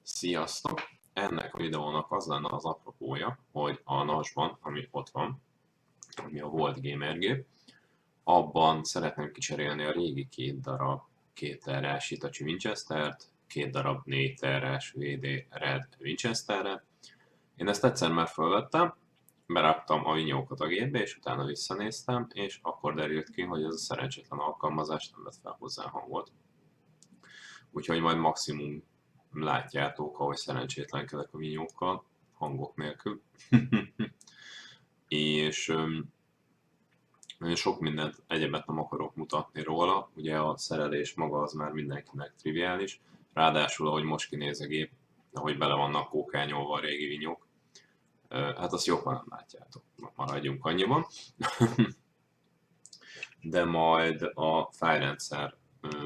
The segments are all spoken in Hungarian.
Sziasztok! Ennek a videónak az lenne az apropója, hogy a NAS-ban, ami ott van, ami a volt gamergép, abban szeretném kicserélni a régi két darab 2 terrás Hitachi Winchester-t, 2 darab 4 terrás VD Red Winchesterre. Én ezt egyszer már felvettem, beraktam a vinyókat a gépbe, és utána visszanéztem, és akkor derült ki, hogy ez a szerencsétlen alkalmazás nem vett fel hozzá hangot. Úgyhogy majd maximum látjátok, ahogy szerencsétlenkedek a vinyókkal, hangok nélkül. És nagyon sok mindent, egyebet nem akarok mutatni róla, ugye a szerelés maga az már mindenkinek triviális, ráadásul ahogy most kinéz a gép, ahogy bele vannak kókányolva a régi vinyók, hát azt jobban nem látjátok, maradjunk annyiban. De majd a fájlrendszer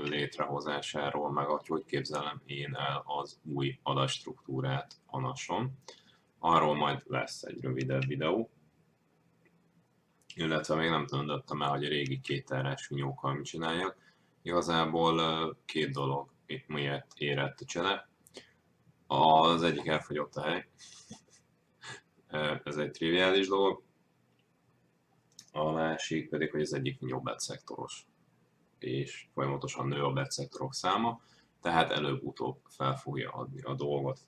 létrehozásáról, meg hogy képzelem én el az új adatstruktúrát a NAS-on. Arról majd lesz egy rövidebb videó, illetve még nem döntöttem el, hogy a régi 2 terrás vinyókkal mit csináljak. Igazából 2 dolog itt miért érett a csere. Az egyik elfogyott a hely, ez egy triviális dolog, a másik pedig, hogy az egyik vinyó bedszektoros, és folyamatosan nő a bedszektorok száma, tehát előbb-utóbb fel fogja adni a dolgot.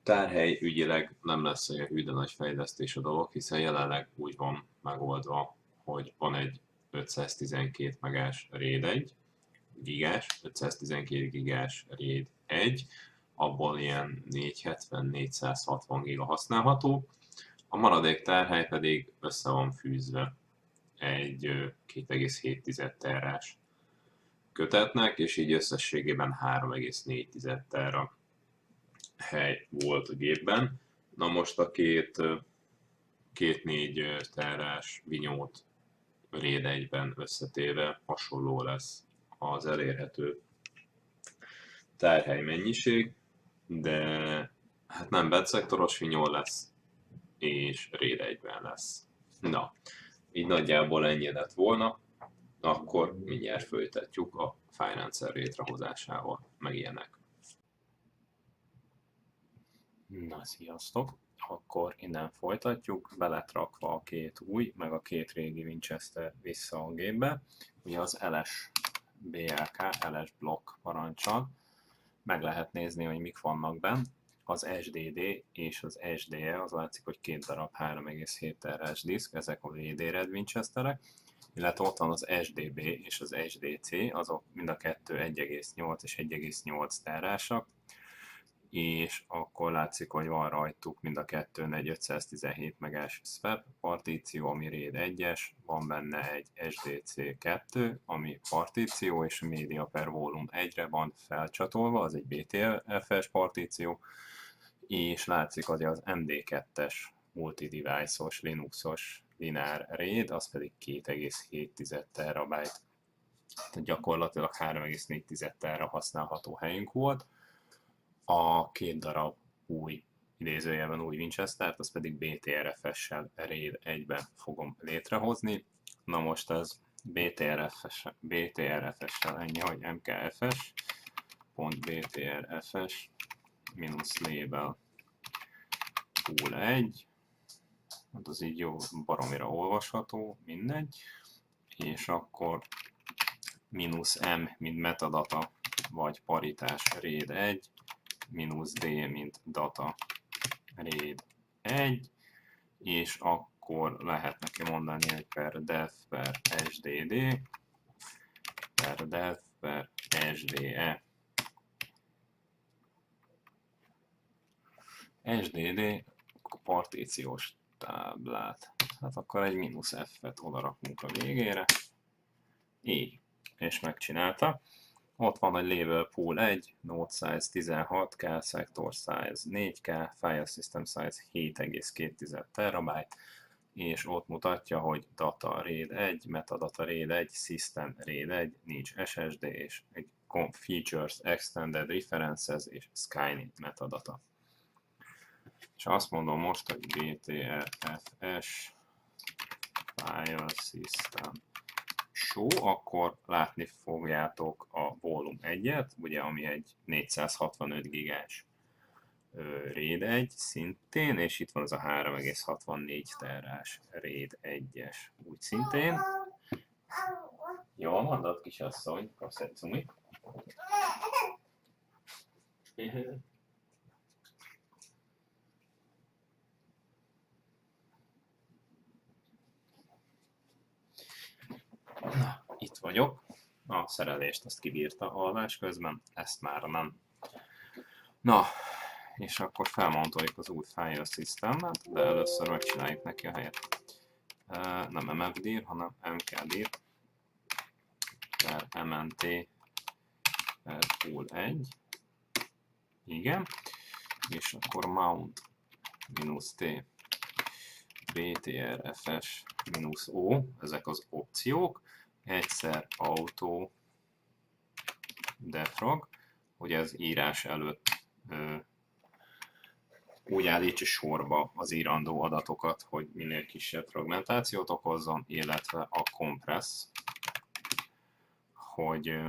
Tárhely ügyileg nem lesz olyan hű, de nagy fejlesztés a dolog, hiszen jelenleg úgy van megoldva, hogy van egy 512 megás RAID 1, gigás, 512 gigás RAID 1, abból ilyen 470-460 giga használható, a maradék tárhely pedig össze van fűzve egy 2,7 terrás kötetnek, és így összességében 3,4 terra hely volt a gépben. Na most a két 4 terrás vinyót RAID 1-ben összetéve hasonló lesz az elérhető tárhely mennyiség, de hát nem bedszektoros vinyó lesz, és RAID 1-ben lesz. Na, így nagyjából ennyi lett volna, akkor mindjárt folytatjuk a fájlrendszer létrehozásával, meg ilyenek. Na, sziasztok! Akkor innen folytatjuk, belet rakva a 2 új, meg a 2 régi Winchester vissza a gépbe. Ugye az LS BLK, LS blokk parancsal meg lehet nézni, hogy mik vannak benne. Az SDD és az SDE, az látszik, hogy 2 darab 3,7 terrás diszk, ezek a VD Red Winchesterek, illetve ott van az SDB és az SDC, azok mind a kettő 1,8 és 1,8 terrásak, és akkor látszik, hogy van rajtuk mind a kettőn egy 517 megás swap partíció, ami RAID 1-es, van benne egy SDC2, ami partíció, és a média per volume 1-re van felcsatolva, az egy BTFS partíció, és látszik, hogy az MD2-es multi-device-os, Linuxos linear RAID, az pedig 2,7 terabyte. Tehát gyakorlatilag 3,4 terra használható helyünk volt. A 2 darab új, idézőjelben új Winchester-t, azt pedig BTRFS-sel RAID 1-ben fogom létrehozni. Na most ez BTRFS-sel ennyi, hogy mkfs .btrfs -label pool 1, hát az így jó, baromira olvasható, mindegy, és akkor -m, mint metadata, vagy paritás RAID 1, -d, mint data RAID 1, és akkor lehet neki mondani, hogy per dev per sdd, per dev per sde. SDD partíciós táblát. Hát akkor egy -f-et oda rakunk a végére. Így. És megcsinálta. Ott van egy label pool 1, node size 16K, sector size 4K, file system size 7,2 terabyte, és ott mutatja, hogy data RAID 1, metadata RAID 1, system RAID 1, nincs SSD, és egy features, extended references és Skynet metadata. És azt mondom most, hogy BTRFS file system show, akkor látni fogjátok a Volume 1-et, ugye, ami egy 465 gigás RAID 1 szintén, és itt van az a 3,64 terás RAID 1-es úgy szintén. Jól mondod, kisasszony, kapsz egy cumi. Na, itt vagyok. A szerelést azt kibírta alvás közben, ezt már nem. Na, és akkor felmontoljuk az új file systemet, de először megcsináljuk neki a helyet. Nem mfdir, hanem mkdir per mnt per pool 1. Igen. És akkor mount -t btrfs -o, ezek az opciók, egyszer auto defrag, hogy az írás előtt úgy állítsa sorba az írandó adatokat, hogy minél kisebb fragmentációt okozzon, illetve a compress, hogy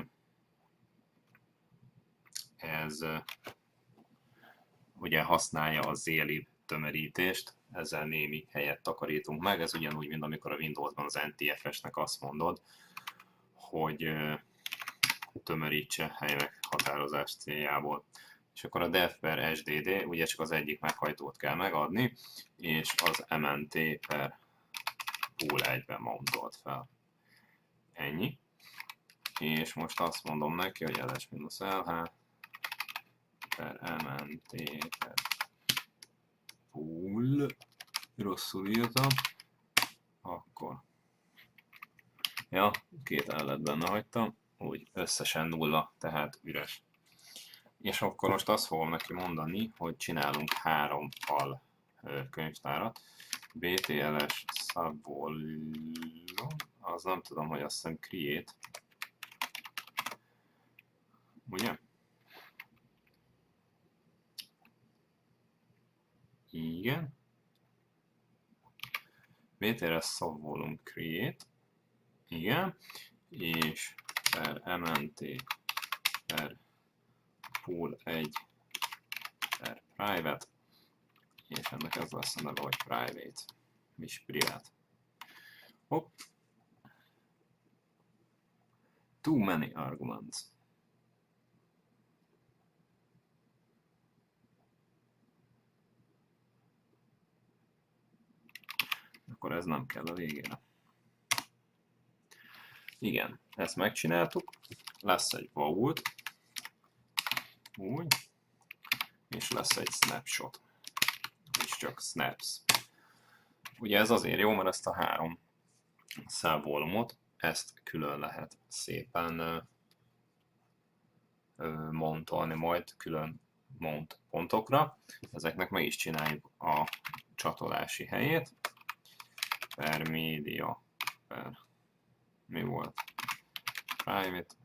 ez ugye használja a zlib tömörítést, ezzel némi helyet takarítunk meg, ez ugyanúgy, mint amikor a Windowsban az NTFS-nek azt mondod, hogy tömörítse helymeghatározás céljából. És akkor a def per sdd, ugye csak az egyik meghajtót kell megadni, és az mnt per pool 1-ben mountolt fel. Ennyi. És most azt mondom neki, hogy ls-lh per mnt per pool, rosszul írtam, akkor ja, 2 ellet benne hagytam, úgy összesen 0, tehát üres. És akkor most azt fogom neki mondani, hogy csinálunk 3 al könyvtárat. BTLS subvolume, az nem tudom, hogy azt hiszem create. Ugye? Igen. BTLS subvolume create. Igen. És per mnt per pool 1 per private, és ennek ez lesz a neve, hogy private, és privát. Hopp. Too many arguments. Akkor ez nem kell a végére. Igen, ezt megcsináltuk. Lesz egy vault, úgy, és lesz egy snapshot, és csak snaps. Ugye ez azért jó, mert ezt a 3 subvolumot, ezt külön lehet szépen montolni majd külön mount pontokra. Ezeknek meg is csináljuk a csatolási helyét. Per media, per mi volt? Private,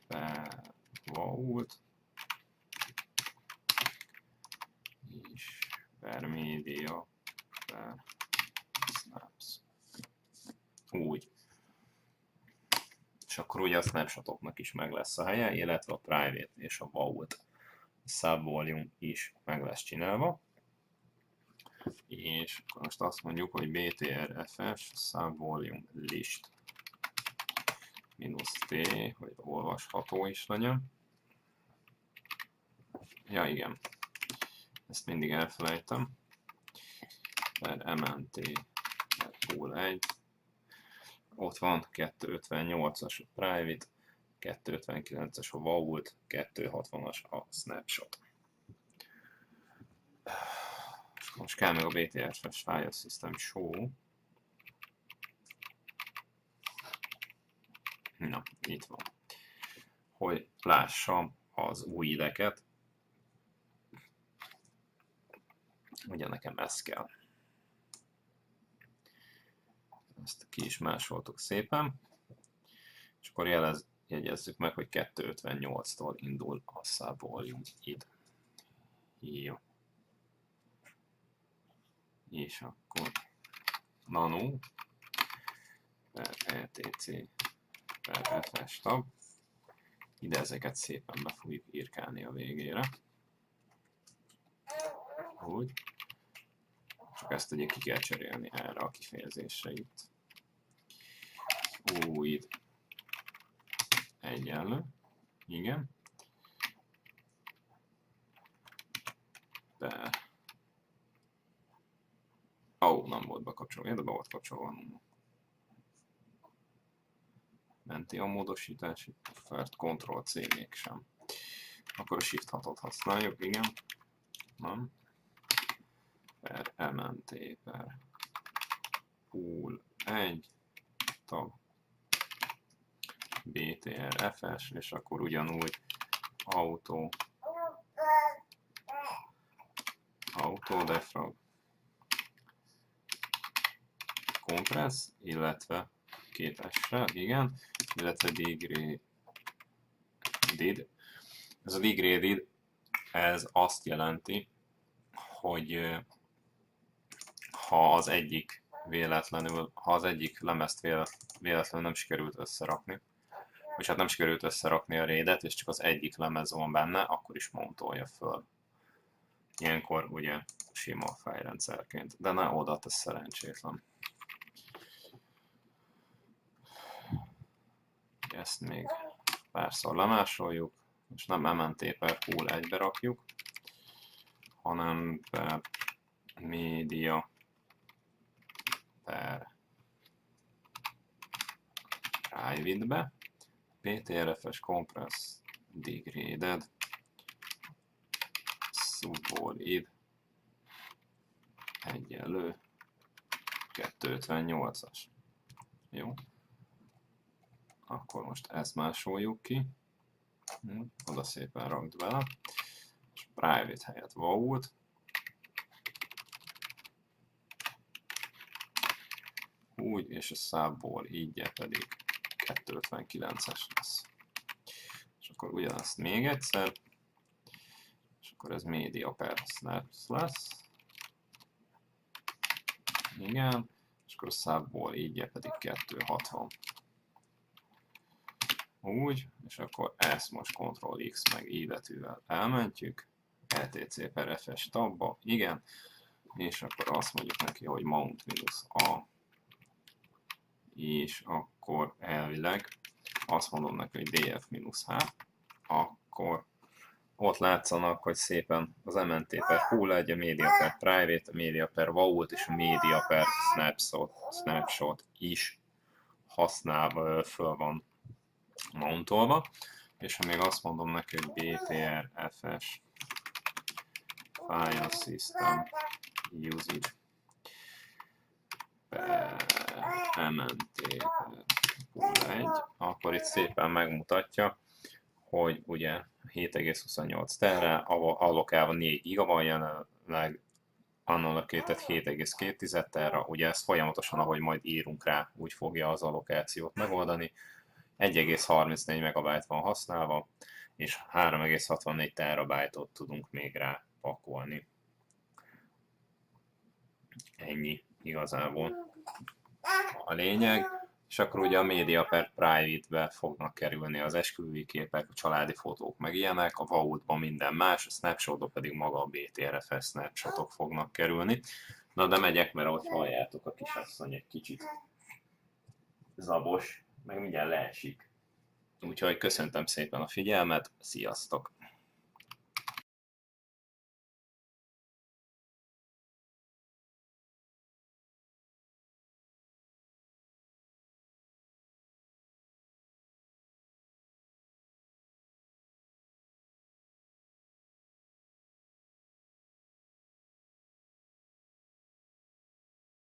per vault, és per media, per snaps. Úgy. És akkor ugye a snapshotoknak is meg lesz a helye, illetve a private és a vault subvolume is meg lesz csinálva. És akkor most azt mondjuk, hogy btrfs subvolume list -t, hogy olvasható is legyen. Ja igen, ezt mindig elfelejtem. Per mnt per pool 1. Ott van 258-as a private, 259-es a vault, 260-as a snapshot. Most kell meg a BTRFS File System Show. Na, itt van. Hogy lássam az új ideket. Ugye nekem ez kell. Ezt ki is másoltuk szépen. És akkor jegyezzük meg, hogy 258-tól indul a subvolume id. Jó. És akkor nano per etc per fs tab. Ide ezeket szépen be fogjuk írkálni a végére. Úgy. Csak ezt ugye ki kell cserélni erre a kifejezésre itt. Új egyenlő. Igen. De... nem volt bekapcsolva, de be volt kapcsolva. Menti a módosítás, fert Ctrl-C mégsem. Akkor a Shift 6-ot használjuk, igen. Nem. Per MNT per pool 1 tab BTRFS, és akkor ugyanúgy auto defrag compress, illetve két S-re, igen, illetve degraded. Ez a degraded, ez azt jelenti, hogy ha az egyik lemezt véletlenül nem sikerült összerakni, és hát nem sikerült összerakni a RAID-et, és csak az egyik lemez van benne, akkor is montolja föl. Ilyenkor ugye sima fejrendszerként, de ne oda, ez szerencsétlen. Ezt még párszor lemásoljuk, és nem MNT per pool 1-be rakjuk, hanem per media per private-be, PTRFS compress degraded subbolid egyenlő 258-as. Jó. Akkor most ezt másoljuk ki. Oda szépen rakd bele. És private helyett vault. Úgy, és a subból így pedig 259-es lesz. És akkor ugyanazt még egyszer. És akkor ez media per snaps lesz. Igen. És akkor a subból így pedig 260. Úgy, és akkor ezt most Ctrl-X meg I betűvel elmentjük, etc per fs tabba, igen, és akkor azt mondjuk neki, hogy mount-a, és akkor elvileg azt mondom neki, hogy df-h, akkor ott látszanak, hogy szépen az MNT per pool egy, a media per private, a media per vault és a media per snapshot is használva föl van mountolva, és ha még azt mondom neki, hogy BTRFS File System Usage per MNT per pool 1, akkor itt szépen megmutatja, hogy ugye 7,28 terre, allokálva 4 giga van jelenleg, unallocated 7,2 terra, ugye ezt folyamatosan, ahogy majd írunk rá, úgy fogja az allokációt megoldani. 1,34 MB van használva, és 3,64 TB-ot tudunk még rá pakolni. Ennyi igazából a lényeg. És akkor ugye a media per private-be fognak kerülni az esküvői képek, a családi fotók meg ilyenek, a vault-ban minden más, a snapshotba pedig maga a BTRFS snapshotok fognak kerülni. Na de megyek, mert ahogy halljátok, a kisasszony egy kicsit zabos, meg mindjárt leesik. Úgyhogy köszöntöm szépen a figyelmet, sziasztok!